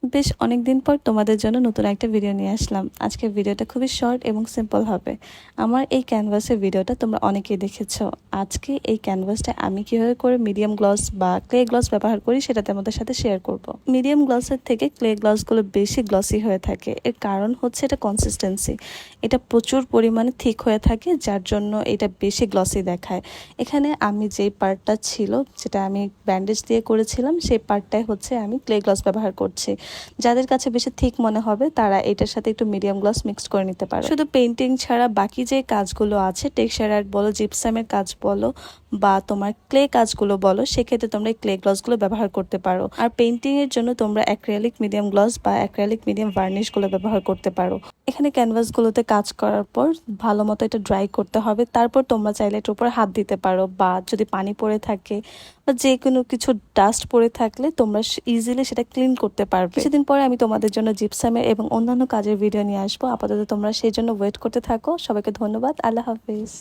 বেশ অনেকদিন পর তোমাদের জন্য নতুন একটা ভিডিও নিয়ে আসলাম। আজকের ভিডিওটা খুবই শর্ট এবং সিম্পল হবে। আমার এই ক্যানভাসের ভিডিওটা তোমরা অনেকেই দেখেছো। আজকে এই ক্যানভাসটা আমি কিভাবে করে মিডিয়াম গ্লস বা ক্লে গ্লস ব্যবহার করি সেটা তোমাদের সাথে শেয়ার করব। মিডিয়াম গ্লসের থেকে ক্লে গ্লসগুলো বেশি গ্লসি হয়ে থাকে। এর কারণ হচ্ছে এটা কনসিস্টেন্সি। এটা প্রচুর পরিমাণে থিক হয়ে থাকে, যার জন্য এটা বেশি গ্লসি দেখায়। এখানে আমি যেই পার্টটা ছিল, যেটা আমি ব্যান্ডেজ দিয়ে করেছিলাম, সেই পার্টটাই হচ্ছে আমি ক্লে গ্লস ব্যবহার করছি। যাদের কাছে বেশি থিক মনে হবে তারা এটার সাথে একটু মিডিয়াম গ্লস মিক্সড করে নিতে পারো। শুধু পেইন্টিং ছাড়া বাকি যে কাজগুলো আছে, টেক্সচার আর্ট বলো, জিপসামের কাজ বলো বা তোমার ক্লে কাজগুলো বলো, সেক্ষেত্রে তোমরা এই ক্লে গ্লসগুলো ব্যবহার করতে পারো। আর পেইন্টিং এর জন্য তোমরা অ্যাক্রিলিক মিডিয়াম গ্লস বা অ্যাক্রিলিক মিডিয়াম ভার্নিশগুলো ব্যবহার করতে পারো। এখানে ক্যানভাসগুলোতে কাজ করার পর ভালো মতো এটা ড্রাই করতে হবে। তারপর তোমরা চাইলে এটার উপর হাত দিতে পারো, বা যদি পানি পড়ে থাকে বা যে কোনো কিছু ডাস্ট পড়ে থাকলে তোমরা ইজিলি সেটা ক্লিন করতে পারবে। কিছুদিন পরে আমি তোমাদের জন্য জিপসামের এবং অন্যান্য কাজের ভিডিও নিয়ে আসবো। আপাতত তোমরা সেই জন্য ওয়েট করতে থাকো। সবাইকে ধন্যবাদ। আল্লাহ হাফিজ।